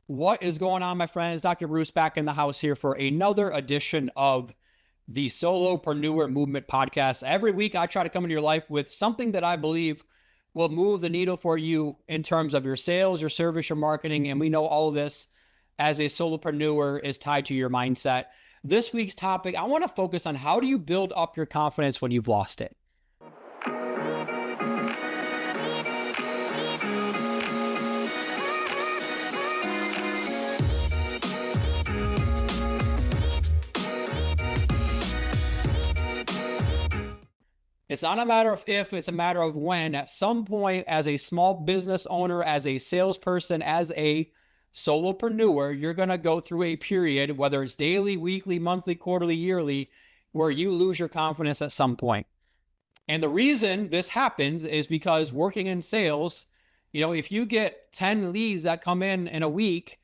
What is going on, my friends? Dr. Bruce back in the house here for another edition of the Solopreneur Movement Podcast. Every week, I try to come into your life with something that I believe will move the needle for you in terms of your sales, your service, your marketing. And we know all of this as a solopreneur is tied to your mindset. This week's topic, I want to focus on how do you build up your confidence when you've lost it? It's not a matter of if, it's a matter of when. At some point, as a small business owner, as a salesperson, as a solopreneur, you're going to go through a period, whether it's daily, weekly, monthly, quarterly, yearly, where you lose your confidence at some point. And the reason this happens is because working in sales, if you get 10 leads that come in a week,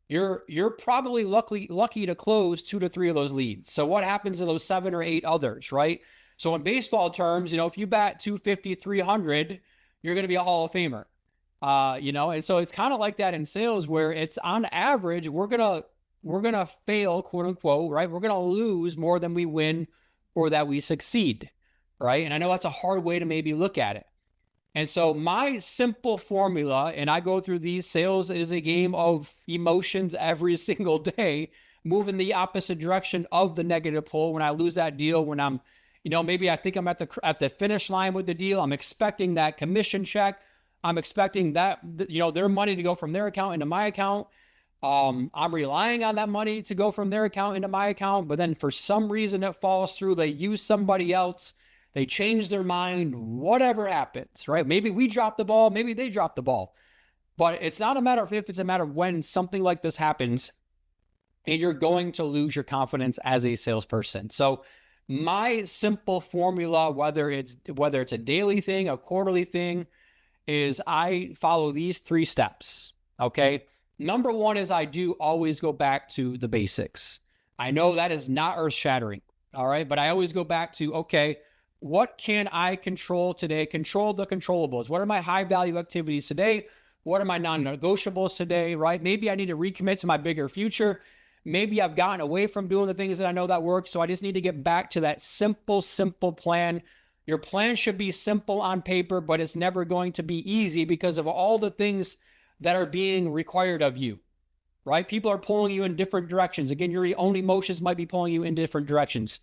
you're probably lucky to close 2 to 3 of those leads. So what happens to those 7 or 8 others, right? So in baseball terms, if you bat 250, 300, you're going to be a Hall of Famer. And so it's kind of like that in sales where it's on average, we're going to fail, quote unquote, right? We're going to lose more than we win or that we succeed, right? And I know that's a hard way to maybe look at it. And so my simple formula, and I go through these, sales is a game of emotions every single day, moving the opposite direction of the negative pole. When I lose that deal, when I'm maybe I think I'm at the finish line with the deal. I'm expecting that commission check. I'm expecting that, their money to go from their account into my account. I'm relying on that money to go from their account into my account. But then for some reason it falls through. They use somebody else. They change their mind, whatever happens, right? Maybe we drop the ball. Maybe they drop the ball. But it's not a matter of if, it's a matter of when something like this happens and you're going to lose your confidence as a salesperson. So my simple formula, whether it's a daily thing, a quarterly thing, is I follow these 3 steps, okay? Number 1 is I do always go back to the basics. I know that is not earth-shattering, all right? But I always go back to, okay, what can I control today? Control the controllables. What are my high-value activities today? What are my non-negotiables today, right? Maybe I need to recommit to my bigger future. Maybe I've gotten away from doing the things that I know that work. So I just need to get back to that simple plan. Your plan should be simple on paper, but it's never going to be easy because of all the things that are being required of you, right? People are pulling you in different directions. Again, your own emotions might be pulling you in different directions.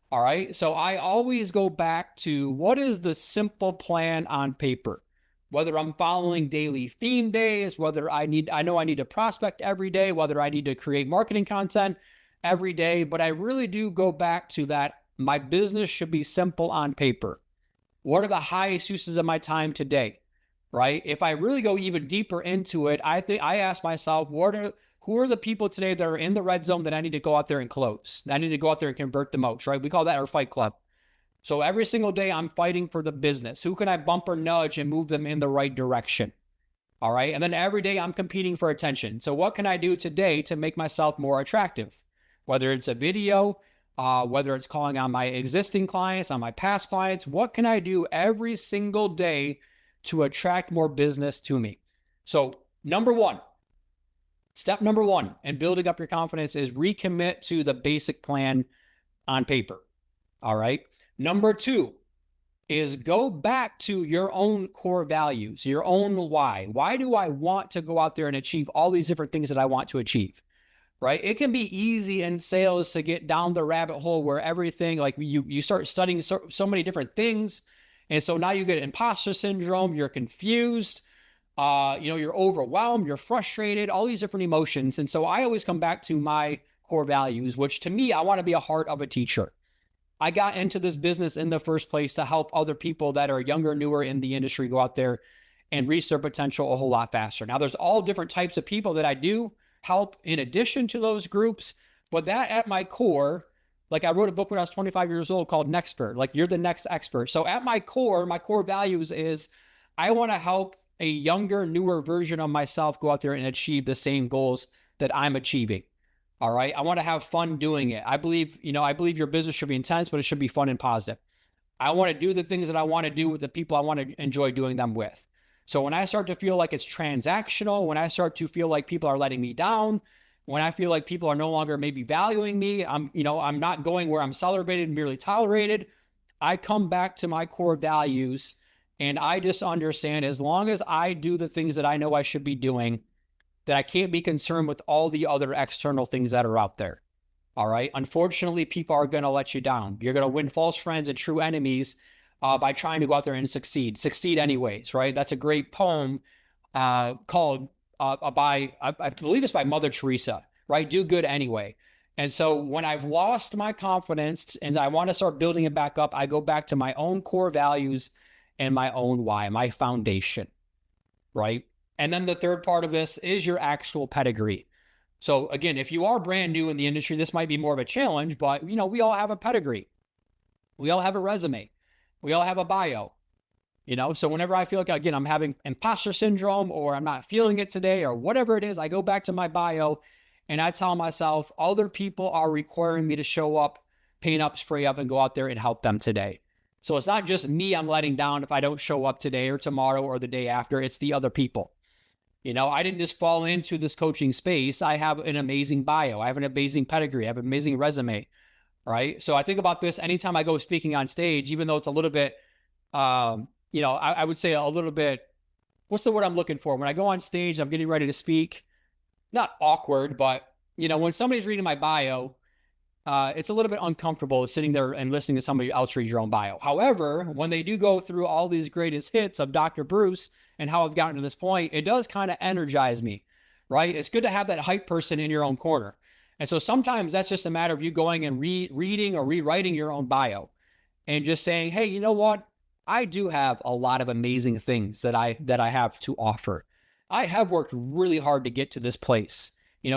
All right. So I always go back to what is the simple plan on paper? Whether I'm following daily theme days, whether I know I need to prospect every day, whether I need to create marketing content every day, but I really do go back to that. My business should be simple on paper. What are the highest uses of my time today, right? If I really go even deeper into it, I ask myself, who are the people today that are in the red zone that I need to go out there and close? I need to go out there and convert the most, right? We call that our fight club. So every single day I'm fighting for the business. Who can I bump or nudge and move them in the right direction? All right. And then every day I'm competing for attention. So what can I do today to make myself more attractive? Whether it's a video, whether it's calling on my existing clients, on my past clients, what can I do every single day to attract more business to me? So step number one in building up your confidence is recommit to the basic plan on paper. All right. Number 2 is go back to your own core values, your own why. Why do I want to go out there and achieve all these different things that I want to achieve, right? It can be easy in sales to get down the rabbit hole where everything, like you start studying so many different things. And so now you get imposter syndrome, you're confused, you're overwhelmed, you're frustrated, all these different emotions. And so I always come back to my core values, which to me, I want to be a heart of a teacher. I got into this business in the first place to help other people that are younger, newer in the industry go out there and reach their potential a whole lot faster. Now, there's all different types of people that I do help in addition to those groups, but that at my core, like I wrote a book when I was 25 years old called Nexpert, like you're the next expert. So at my core values is I want to help a younger, newer version of myself go out there and achieve the same goals that I'm achieving. All right. I want to have fun doing it. I believe your business should be intense, but it should be fun and positive. I want to do the things that I want to do with the people I want to enjoy doing them with. So when I start to feel like it's transactional, when I start to feel like people are letting me down, when I feel like people are no longer maybe valuing me, I'm not going where I'm celebrated and merely tolerated, I come back to my core values and I just understand as long as I do the things that I know I should be doing, that I can't be concerned with all the other external things that are out there. All right. Unfortunately, people are going to let you down. You're going to win false friends and true enemies by trying to go out there and succeed anyways. Right. That's a great poem called I believe it's by Mother Teresa. Right. Do good anyway. And so when I've lost my confidence and I want to start building it back up, I go back to my own core values and my own why, my foundation. Right. And then the third part of this is your actual pedigree. So again, if you are brand new in the industry, this might be more of a challenge, but we all have a pedigree. We all have a resume. We all have a bio. So whenever I feel like, again, I'm having imposter syndrome or I'm not feeling it today or whatever it is, I go back to my bio and I tell myself other people are requiring me to show up, paint up, spray up, and go out there and help them today. So it's not just me I'm letting down if I don't show up today or tomorrow or the day after. It's the other people. I didn't just fall into this coaching space. I have an amazing bio. I have an amazing pedigree. I have an amazing resume, right? So I think about this anytime I go speaking on stage, even though it's a little bit, I would say a little bit, what's the word I'm looking for? When I go on stage, I'm getting ready to speak, not awkward, but, when somebody's reading my bio, it's a little bit uncomfortable sitting there and listening to somebody else read your own bio. However, when they do go through all these greatest hits of Dr. Bruce and how I've gotten to this point, it does kind of energize me, right? It's good to have that hype person in your own corner. And so sometimes that's just a matter of you going and reading or rewriting your own bio and just saying, hey, you know what? I do have a lot of amazing things that I have to offer. I have worked really hard to get to this place.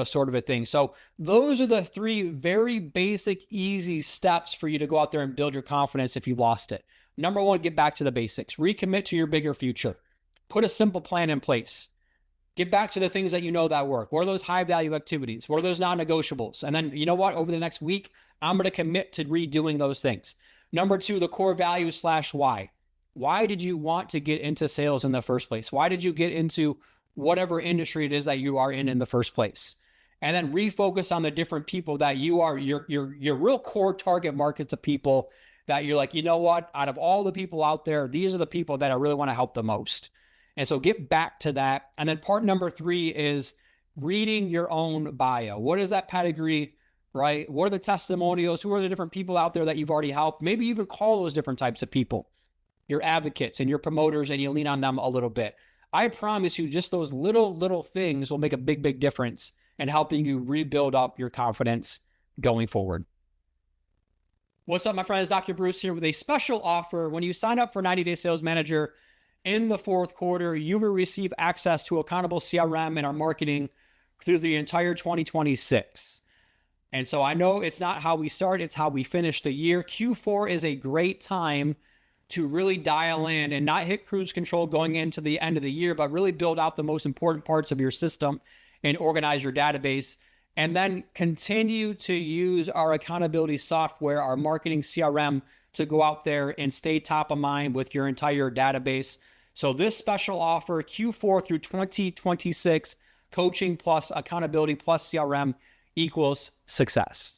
Sort of a thing. So those are the 3 very basic, easy steps for you to go out there and build your confidence if you lost it. Number 1, get back to the basics. Recommit to your bigger future. Put a simple plan in place. Get back to the things that that work. What are those high value activities? What are those non-negotiables? And then, over the next week, I'm going to commit to redoing those things. Number 2, the core value / why. Why did you want to get into sales in the first place? Why did you get into whatever industry it is that you are in the first place? And then refocus on the different people that you are, your real core target markets of people that you're like, what, out of all the people out there, these are the people that I really want to help the most. And so get back to that. And then part number 3 is reading your own bio. What is that pedigree, right? What are the testimonials? Who are the different people out there that you've already helped? Maybe even call those different types of people, your advocates and your promoters, and you lean on them a little bit. I promise you, just those little things will make a big, big difference in helping you rebuild up your confidence going forward. What's up, my friends? Dr. Bruce here with a special offer. When you sign up for 90-Day Sales Manager in the 4th quarter, you will receive access to accountable CRM and our marketing through the entire 2026. And so I know it's not how we start, it's how we finish the year. Q4 is a great time to really dial in and not hit cruise control going into the end of the year, but really build out the most important parts of your system and organize your database. And then continue to use our accountability software, our marketing CRM, to go out there and stay top of mind with your entire database. So this special offer, Q4 through 2026, coaching plus accountability plus CRM equals success.